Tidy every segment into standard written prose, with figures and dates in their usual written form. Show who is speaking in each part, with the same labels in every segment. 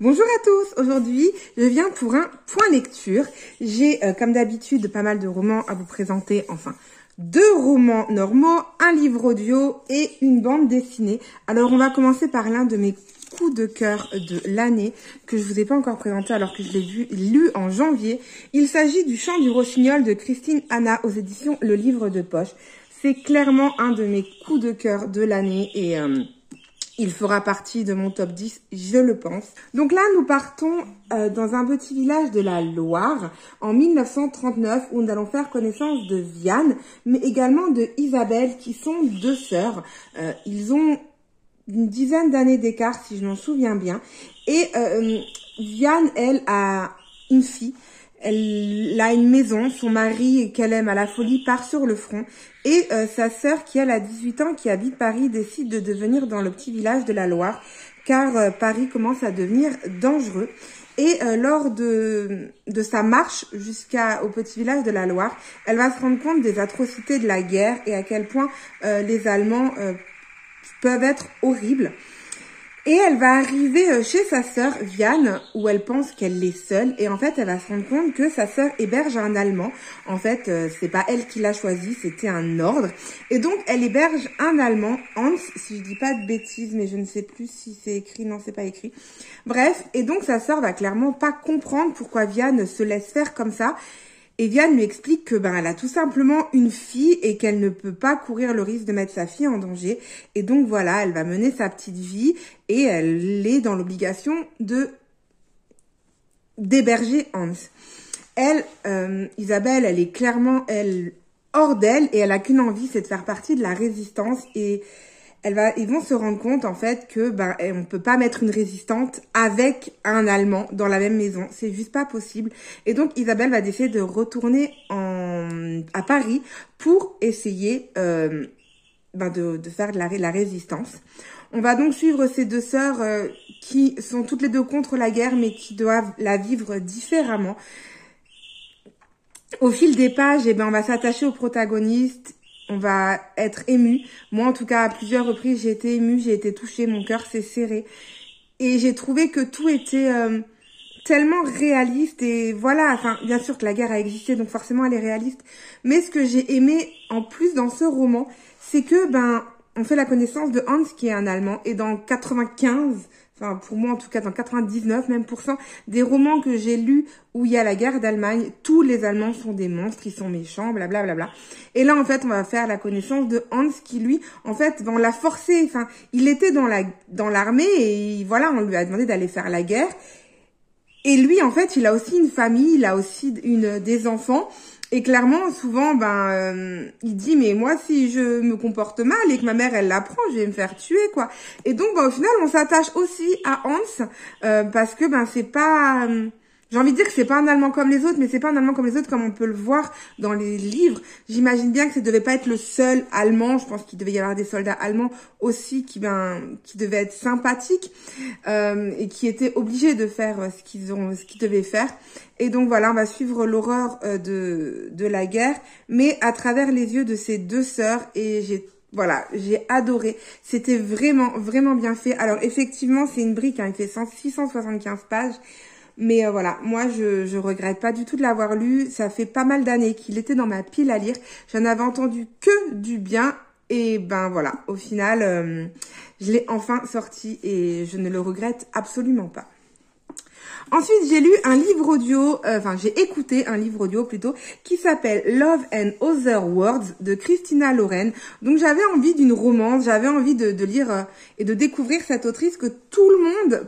Speaker 1: Bonjour à tous, aujourd'hui je viens pour un point lecture. J'ai comme d'habitude pas mal de romans à vous présenter, enfin 2 romans normaux, un livre audio et une bande dessinée. Alors on va commencer par l'un de mes coups de cœur de l'année que je vous ai pas encore présenté alors que je l'ai lu en janvier. Il s'agit du Chant du Rossignol de Christine Hanna aux éditions Le Livre de Poche. C'est clairement un de mes coups de cœur de l'année et il fera partie de mon top 10, je le pense. Donc là, nous partons dans un petit village de la Loire en 1939 où nous allons faire connaissance de Vianne, mais également de Isabelle qui sont 2 sœurs. Ils ont une dizaine d'années d'écart si je m'en souviens bien. Et Vianne, elle, a une fille. Elle a une maison, son mari qu'elle aime à la folie part sur le front et sa sœur qui elle a 18 ans qui habite Paris décide de devenir dans le petit village de la Loire car Paris commence à devenir dangereux et lors de sa marche jusqu'au petit village de la Loire, elle va se rendre compte des atrocités de la guerre et à quel point les Allemands peuvent être horribles. Et elle va arriver chez sa sœur Vianne, où elle pense qu'elle est seule. Et en fait, elle va se rendre compte que sa sœur héberge un Allemand. En fait, c'est pas elle qui l'a choisi, c'était un ordre. Et donc, elle héberge un Allemand, Hans, si je dis pas de bêtises, mais je ne sais plus si c'est écrit. Non, c'est pas écrit. Bref, et donc sa sœur va clairement pas comprendre pourquoi Vianne se laisse faire comme ça. Et Vianne lui explique que elle a tout simplement une fille et qu'elle ne peut pas courir le risque de mettre sa fille en danger. Et donc voilà, elle va mener sa petite vie et elle est dans l'obligation d'héberger Hans. Elle, Isabelle, elle est clairement hors d'elle et elle a qu'une envie, c'est de faire partie de la résistance et ils vont se rendre compte en fait que on peut pas mettre une résistante avec un Allemand dans la même maison, c'est juste pas possible. Et donc Isabelle va décider de retourner à Paris pour essayer de faire de la résistance. On va donc suivre ces 2 sœurs qui sont toutes les 2 contre la guerre mais qui doivent la vivre différemment. Au fil des pages, on va s'attacher aux protagonistes. On va être ému. Moi, en tout cas, à plusieurs reprises, j'ai été émue, j'ai été touchée, mon cœur s'est serré. Et j'ai trouvé que tout était tellement réaliste. Et voilà, enfin, bien sûr que la guerre a existé, donc forcément, elle est réaliste. Mais ce que j'ai aimé, en plus, dans ce roman, c'est que, on fait la connaissance de Hans, qui est un Allemand. Et dans 95, enfin, pour moi, en tout cas, dans 99 même % des romans que j'ai lus où il y a la guerre d'Allemagne, tous les Allemands sont des monstres, ils sont méchants, blablabla. Et là, en fait, on va faire la connaissance de Hans qui, lui, en fait, on l'a forcé, enfin, il était dans l'armée et voilà, on lui a demandé d'aller faire la guerre. Et lui, en fait, il a aussi une famille, il a aussi des enfants. Et clairement, souvent, il dit, mais moi, si je me comporte mal et que ma mère, elle l'apprend, je vais me faire tuer, quoi. Et donc, au final, on s'attache aussi à Hans, parce que, c'est pas, j'ai envie de dire que c'est pas un Allemand comme les autres, mais c'est pas un Allemand comme les autres comme on peut le voir dans les livres. J'imagine bien que ça devait pas être le seul Allemand. Je pense qu'il devait y avoir des soldats allemands aussi qui devaient être sympathiques, et qui étaient obligés de faire ce qu'ils devaient faire. Et donc voilà, on va suivre l'horreur de la guerre, mais à travers les yeux de ces 2 sœurs et j'ai adoré. C'était vraiment, vraiment bien fait. Alors effectivement, c'est une brique, il fait 675 pages. Mais voilà, moi je regrette pas du tout de l'avoir lu. Ça fait pas mal d'années qu'il était dans ma pile à lire. J'en avais entendu que du bien. Et voilà, au final, je l'ai enfin sorti et je ne le regrette absolument pas. Ensuite, j'ai lu un livre audio, j'ai écouté un livre audio plutôt, qui s'appelle Love and Other Words de Christina Lauren. Donc j'avais envie d'une romance, j'avais envie de lire et de découvrir cette autrice que tout le monde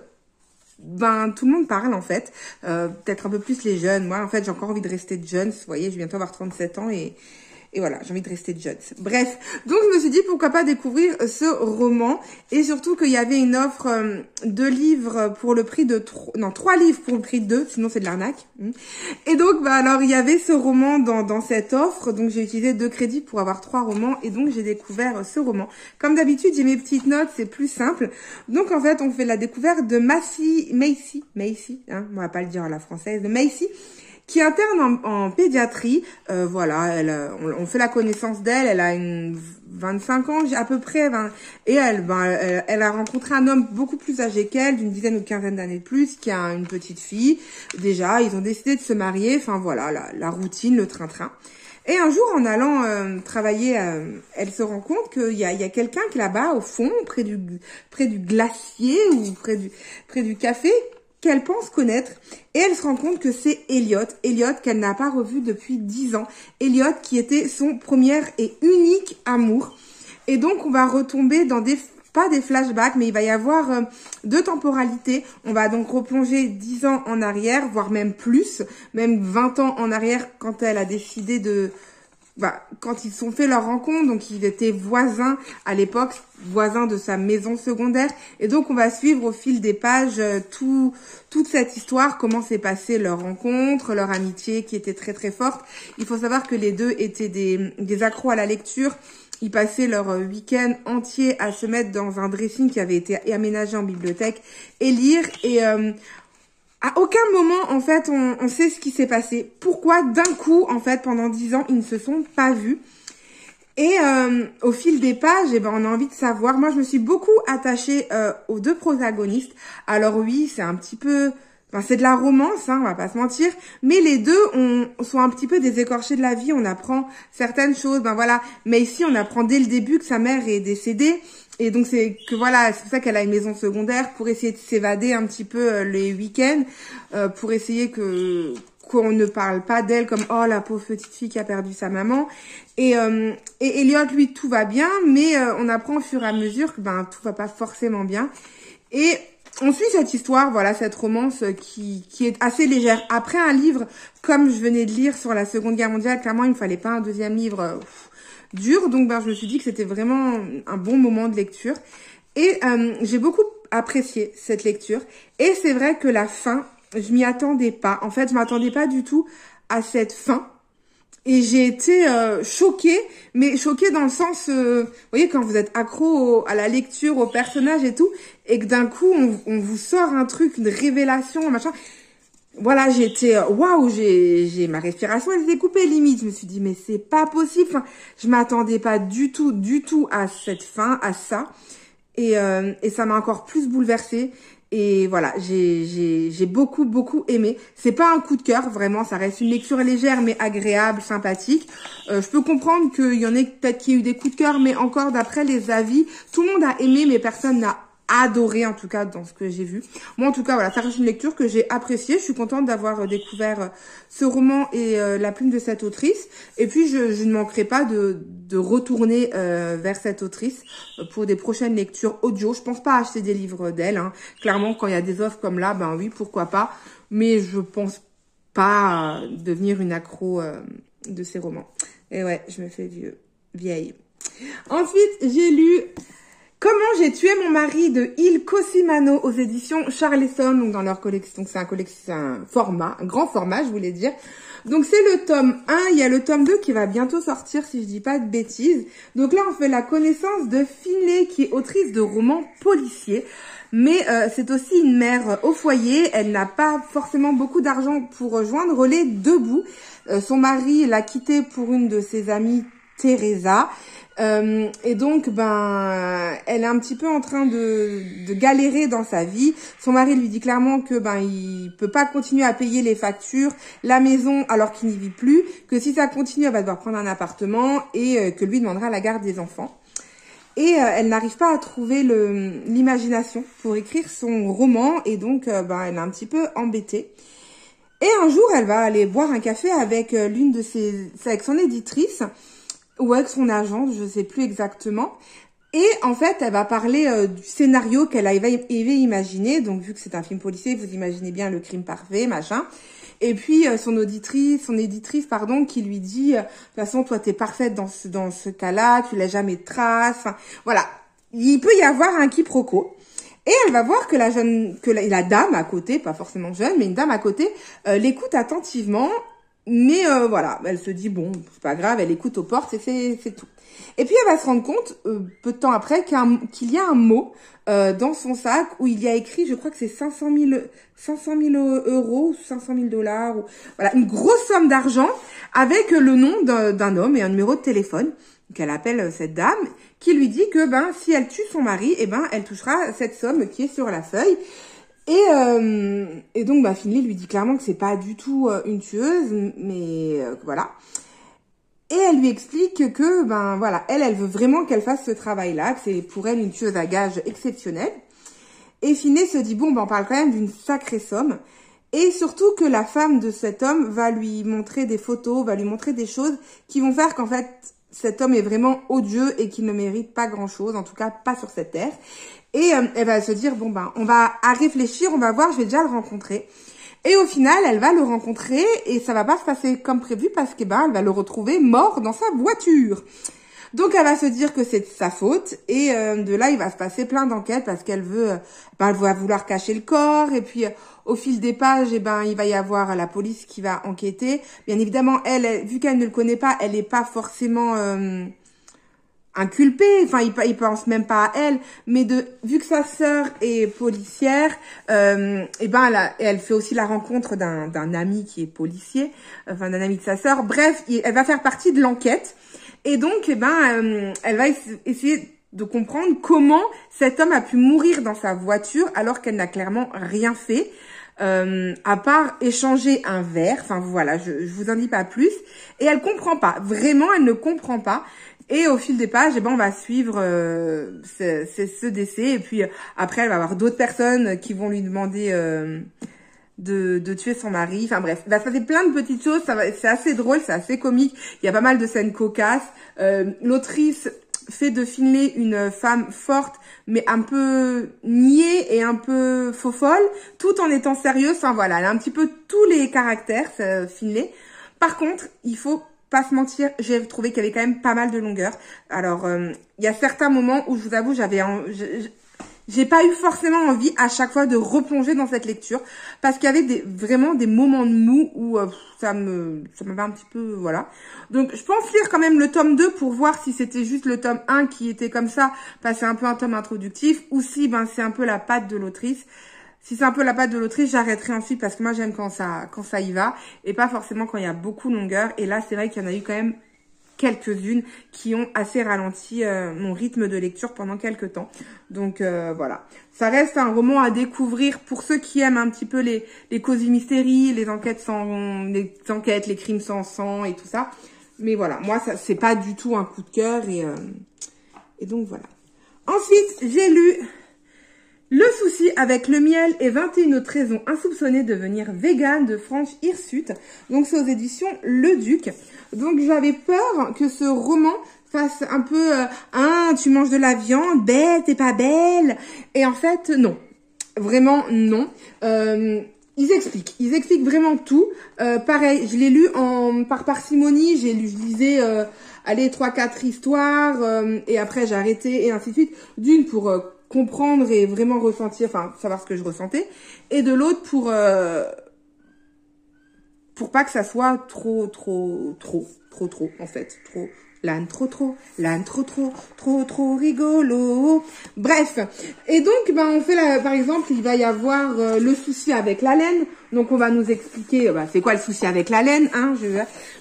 Speaker 1: parle en fait, peut-être un peu plus les jeunes. Moi en fait j'ai encore envie de rester jeune, vous voyez, je vais bientôt avoir 37 ans et voilà, j'ai envie de rester jeune. Bref, donc je me suis dit pourquoi pas découvrir ce roman et surtout qu'il y avait une offre de livres pour le prix de 3 livres pour le prix de 2, sinon c'est de l'arnaque. Et donc alors il y avait ce roman dans cette offre, donc j'ai utilisé 2 crédits pour avoir 3 romans et donc j'ai découvert ce roman. Comme d'habitude, j'ai mes petites notes, c'est plus simple. Donc en fait, on fait la découverte de Macy, on va pas le dire à la française, de Macy, qui est interne en pédiatrie. Voilà, on fait la connaissance d'elle. Elle a 25 ans à peu près, et elle a rencontré un homme beaucoup plus âgé qu'elle, d'une dizaine ou quinzaine d'années de plus, qui a une petite fille. Déjà, ils ont décidé de se marier. Enfin voilà, la routine, le train-train. Et un jour, en allant travailler, elle se rend compte qu'il y a quelqu'un qui est là-bas, au fond, près du glacier ou près du café, qu'elle pense connaître. Et elle se rend compte que c'est Elliot qu'elle n'a pas revu depuis 10 ans. Elliot qui était son premier et unique amour. Et donc, on va retomber dans pas des flashbacks, mais il va y avoir 2 temporalités. On va donc replonger 10 ans en arrière, voire même plus, même 20 ans en arrière, quand elle a décidé quand ils ont fait leur rencontre. Donc ils étaient voisins à l'époque, voisins de sa maison secondaire. Et donc on va suivre au fil des pages toute cette histoire, comment s'est passée leur rencontre, leur amitié qui était très très forte. Il faut savoir que les deux étaient des accros à la lecture. Ils passaient leur week-end entier à se mettre dans un dressing qui avait été aménagé en bibliothèque et lire. Et à aucun moment, en fait, on sait ce qui s'est passé. Pourquoi, d'un coup, en fait, pendant 10 ans, ils ne se sont pas vus. Et au fil des pages, on a envie de savoir. Moi, je me suis beaucoup attachée aux 2 protagonistes. Alors oui, c'est un petit peu... c'est de la romance, on va pas se mentir, mais les deux sont un petit peu des écorchés de la vie. On apprend certaines choses, voilà. Mais ici, on apprend dès le début que sa mère est décédée, et donc c'est pour ça qu'elle a une maison secondaire pour essayer de s'évader un petit peu les week-ends, pour essayer qu'on ne parle pas d'elle comme oh la pauvre petite fille qui a perdu sa maman. Et Elliot, lui, tout va bien, mais on apprend au fur et à mesure que tout va pas forcément bien. Et on suit cette histoire, voilà, cette romance qui est assez légère. Après un livre, comme je venais de lire sur la Seconde Guerre mondiale, clairement, il me fallait pas un deuxième livre dur. Donc, je me suis dit que c'était vraiment un bon moment de lecture. Et j'ai beaucoup apprécié cette lecture. Et c'est vrai que la fin, je m'y attendais pas. En fait, je m'attendais pas du tout à cette fin. Et j'ai été choquée, mais choquée dans le sens, vous voyez, quand vous êtes accro à la lecture, aux personnages et tout, et que d'un coup, on vous sort un truc, une révélation, machin. Voilà, j'étais, waouh, ma respiration, elle s'est coupée limite. Je me suis dit, mais c'est pas possible. Enfin, je m'attendais pas du tout à cette fin, à ça. Et ça m'a encore plus bouleversée. Et voilà, j'ai beaucoup aimé. C'est pas un coup de cœur, vraiment, ça reste une lecture légère mais agréable, sympathique. Je peux comprendre qu'il y en ait peut-être qui a eu des coups de cœur, mais encore d'après les avis, tout le monde a aimé, mais personne n'a adoré, en tout cas, dans ce que j'ai vu. Moi, en tout cas, voilà, ça reste une lecture que j'ai appréciée. Je suis contente d'avoir découvert ce roman et la plume de cette autrice. Et puis, je ne manquerai pas de retourner vers cette autrice pour des prochaines lectures audio. Je pense pas acheter des livres d'elle. Clairement, quand il y a des offres comme là, oui, pourquoi pas. Mais je pense pas devenir une accro de ces romans. Et ouais, je me fais vieille. Ensuite, j'ai lu Comment j'ai tué mon mari de Il Cosimano aux éditions Charleston, donc dans leur collection. Donc c'est un format, un grand format, je voulais dire. Donc c'est le tome 1, il y a le tome 2 qui va bientôt sortir si je dis pas de bêtises. Donc là on fait la connaissance de Finlay qui est autrice de romans policiers. Mais c'est aussi une mère au foyer, elle n'a pas forcément beaucoup d'argent pour joindre les 2 bouts. Son mari l'a quittée pour une de ses amies, Teresa. Et donc, elle est un petit peu en train de galérer dans sa vie. Son mari lui dit clairement que il peut pas continuer à payer les factures, la maison alors qu'il n'y vit plus, que si ça continue, elle va devoir prendre un appartement et que lui demandera la garde des enfants. Et elle n'arrive pas à trouver l'imagination pour écrire son roman et donc elle est un petit peu embêtée. Et un jour, elle va aller boire un café avec avec son éditrice ou avec son agent, je sais plus exactement. Et en fait, elle va parler du scénario qu'elle avait imaginé. Donc, vu que c'est un film policier, vous imaginez bien le crime parfait, machin. Et puis, son éditrice, qui lui dit, de toute façon, toi, t'es parfaite dans ce cas-là, tu laisses jamais de traces. Enfin, voilà. Il peut y avoir un quiproquo. Et elle va voir que la dame à côté, pas forcément jeune, mais une dame à côté, l'écoute attentivement. Mais voilà, elle se dit, bon, c'est pas grave, elle écoute aux portes et c'est tout. Et puis elle va se rendre compte, peu de temps après, qu'il y a un mot dans son sac où il y a écrit, je crois que c'est 500 000 euros ou 500 000 dollars, ou voilà, une grosse somme d'argent avec le nom d'un homme et un numéro de téléphone. Donc elle appelle cette dame qui lui dit que si elle tue son mari, elle touchera cette somme qui est sur la feuille. Et donc Finley lui dit clairement que c'est pas du tout une tueuse, mais voilà. Et elle lui explique que voilà, elle veut vraiment qu'elle fasse ce travail-là, que c'est pour elle une tueuse à gages exceptionnelle. Et Finley se dit bon, on parle quand même d'une sacrée somme. Et surtout que la femme de cet homme va lui montrer des photos, va lui montrer des choses qui vont faire qu'en fait, cet homme est vraiment odieux et qu'il ne mérite pas grand-chose, en tout cas pas sur cette terre. Et elle va se dire, bon on va à réfléchir, on va voir, je vais déjà le rencontrer. Et au final, elle va le rencontrer et ça va pas se passer comme prévu parce que elle va le retrouver mort dans sa voiture. Donc elle va se dire que c'est de sa faute et de là il va se passer plein d'enquêtes parce qu'elle elle va vouloir cacher le corps et puis au fil des pages il va y avoir la police qui va enquêter. Bien évidemment elle vu qu'elle ne le connaît pas, elle n'est pas forcément inculpée, enfin il pense même pas à elle, mais vu que sa sœur est policière, elle fait aussi la rencontre d'un ami qui est policier, enfin d'un ami de sa sœur. Bref, elle va faire partie de l'enquête. Et donc, elle va essayer de comprendre comment cet homme a pu mourir dans sa voiture alors qu'elle n'a clairement rien fait, à part échanger un verre. Enfin, voilà, je vous en dis pas plus. Et elle comprend pas. Vraiment, elle ne comprend pas. Et au fil des pages, on va suivre ce décès. Et puis, après, elle va avoir d'autres personnes qui vont lui demander de tuer son mari. Enfin bref, il va se passer plein de petites choses. C'est assez drôle, c'est assez comique. Il y a pas mal de scènes cocasses. L'autrice fait de Finley une femme forte, mais un peu niais et un peu faux-folle, tout en étant sérieuse. Enfin voilà, elle a un petit peu tous les caractères, Finley. Par contre, il faut pas se mentir, j'ai trouvé qu'il y avait quand même pas mal de longueur. Alors, il y a certains moments où je vous avoue, j'ai pas eu forcément envie à chaque fois de replonger dans cette lecture parce qu'il y avait vraiment des moments de mou où ça m'avait un petit peu, voilà. Donc, je pense lire quand même le tome 2 pour voir si c'était juste le tome 1 qui était comme ça, parce que c'est un peu un tome introductif, ou si c'est un peu la patte de l'autrice. Si c'est un peu la patte de l'autrice, j'arrêterai ensuite parce que moi j'aime quand ça y va et pas forcément quand il y a beaucoup de longueur. Et là, c'est vrai qu'il y en a eu quand même quelques-unes qui ont assez ralenti mon rythme de lecture pendant quelques temps. Donc voilà, ça reste un roman à découvrir pour ceux qui aiment un petit peu les causes mystérieuses, les enquêtes, les crimes sans sang et tout ça. Mais voilà, moi ça c'est pas du tout un coup de cœur et donc voilà. Ensuite, j'ai lu Le souci avec le miel et 21 autres raisons insoupçonnées de devenir végane de Franz Hirsute. Donc c'est aux éditions Le Duc. Donc j'avais peur que ce roman fasse un peu tu manges de la viande, belle, t'es pas belle. Et en fait non. Vraiment non. Ils expliquent vraiment tout. Pareil, je l'ai lu par parcimonie, je lisais 3-4 histoires et après j'ai arrêté et ainsi de suite. D'une pour comprendre et vraiment ressentir, enfin savoir ce que je ressentais, et de l'autre pour pas que ça soit trop en fait, l'âne trop rigolo. Bref, et donc on fait par exemple, il va y avoir le souci avec la laine. Donc on va nous expliquer c'est quoi le souci avec la laine,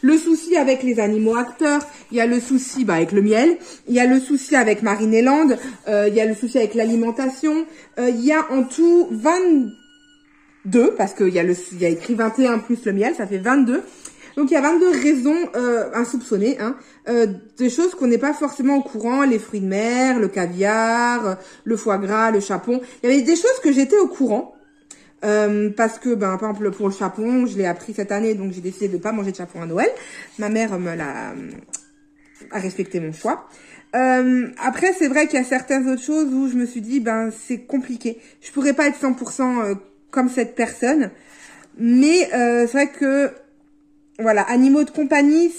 Speaker 1: le souci avec les animaux acteurs, il y a le souci avec le miel, il y a le souci avec Marine et Land, il y a le souci avec l'alimentation, il y a en tout 22 parce qu'il y a écrit 21 plus le miel, ça fait 22. Donc il y a 22 raisons insoupçonnées, des choses qu'on n'est pas forcément au courant, les fruits de mer, le caviar, le foie gras, le chapon. Il y avait des choses que j'étais au courant, parce que par exemple pour le chapon, je l'ai appris cette année, donc j'ai décidé de pas manger de chapon à Noël. Ma mère a respecté mon choix. Après c'est vrai qu'il y a certaines autres choses où je me suis dit c'est compliqué. Je pourrais pas être 100% comme cette personne, mais c'est vrai que voilà, animaux de compagnie,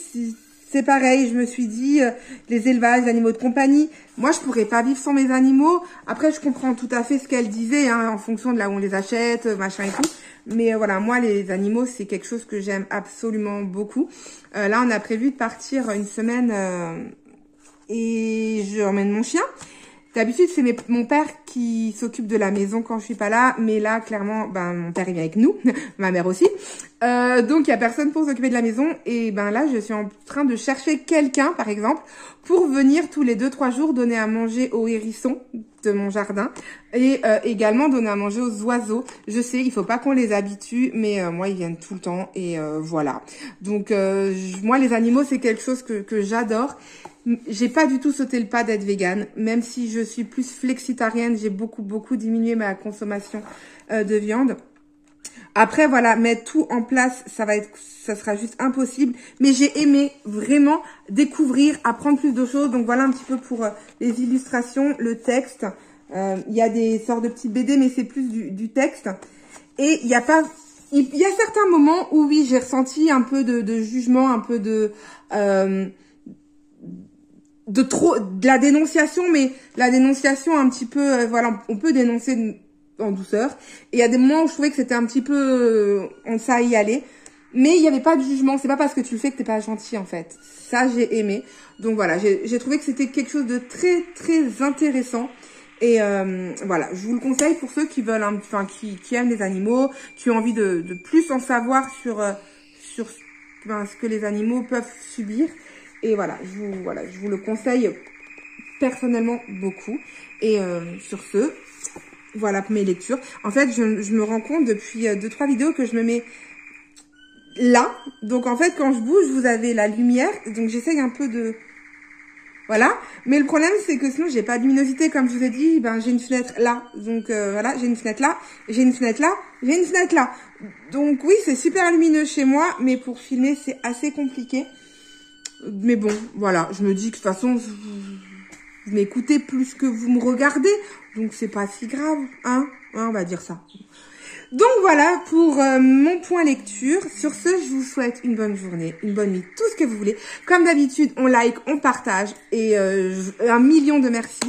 Speaker 1: c'est pareil, je me suis dit, les élevages d'animaux de compagnie, moi je pourrais pas vivre sans mes animaux. Après je comprends tout à fait ce qu'elle disait, hein, en fonction de là où on les achète, machin et tout. Mais voilà, moi les animaux c'est quelque chose que j'aime absolument beaucoup. Là on a prévu de partir une semaine et je emmène mon chien. D'habitude, c'est mon père qui s'occupe de la maison quand je suis pas là. Mais là, clairement, ben, mon père, il vient avec nous. Ma mère aussi. Donc, il y a personne pour s'occuper de la maison. Et ben là, je suis en train de chercher quelqu'un, par exemple, pour venir tous les 2-3 jours donner à manger aux hérissons de mon jardin. Et également donner à manger aux oiseaux. Je sais, il faut pas qu'on les habitue. Mais moi, ils viennent tout le temps. Et voilà. Donc, moi, les animaux, c'est quelque chose que j'adore. J'ai pas du tout sauté le pas d'être végane, même si je suis plus flexitarienne, j'ai beaucoup diminué ma consommation de viande. Après voilà, mettre tout en place, ça sera juste impossible, mais j'ai aimé vraiment découvrir, apprendre plus de choses. Donc voilà un petit peu pour les illustrations, le texte. Il y a des sortes de petits BD, mais c'est plus du texte. Et il y a certains moments où oui, j'ai ressenti un peu de jugement, un peu de la dénonciation, mais la dénonciation un petit peu, voilà, on peut dénoncer en douceur. Et il y a des moments où je trouvais que c'était un petit peu, on ça y aller. Mais il n'y avait pas de jugement, c'est pas parce que tu le fais que t'es pas gentil en fait. Ça j'ai aimé. Donc voilà, j'ai trouvé que c'était quelque chose de très intéressant. Et voilà, je vous le conseille pour ceux qui veulent, qui aiment les animaux, qui ont envie de plus en savoir sur ce que les animaux peuvent subir. Et voilà, je vous le conseille personnellement beaucoup. Et sur ce, voilà pour mes lectures. En fait, je me rends compte depuis 2-3 vidéos que je me mets là. Donc en fait, quand je bouge, vous avez la lumière. Donc j'essaye un peu de... Voilà. Mais le problème, c'est que sinon, j'ai pas de luminosité. Comme je vous ai dit, ben j'ai une fenêtre là. Donc voilà, j'ai une fenêtre là, j'ai une fenêtre là, j'ai une fenêtre là. Donc oui, c'est super lumineux chez moi. Mais pour filmer, c'est assez compliqué. Mais bon, voilà, je me dis que de toute façon, vous m'écoutez plus que vous me regardez, donc c'est pas si grave, hein, on va dire ça. Donc voilà pour mon point lecture. Sur ce, je vous souhaite une bonne journée, une bonne nuit, tout ce que vous voulez. Comme d'habitude, on like, on partage et 1 million de merci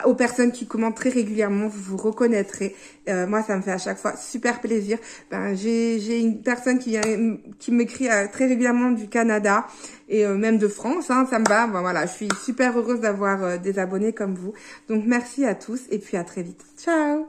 Speaker 1: aux personnes qui commentent très régulièrement. Vous vous reconnaîtrez. Moi, ça me fait à chaque fois super plaisir. Ben, j'ai une personne qui m'écrit très régulièrement du Canada et même de France. Hein, ça me va. Ben, voilà, je suis super heureuse d'avoir des abonnés comme vous. Donc merci à tous et puis à très vite. Ciao.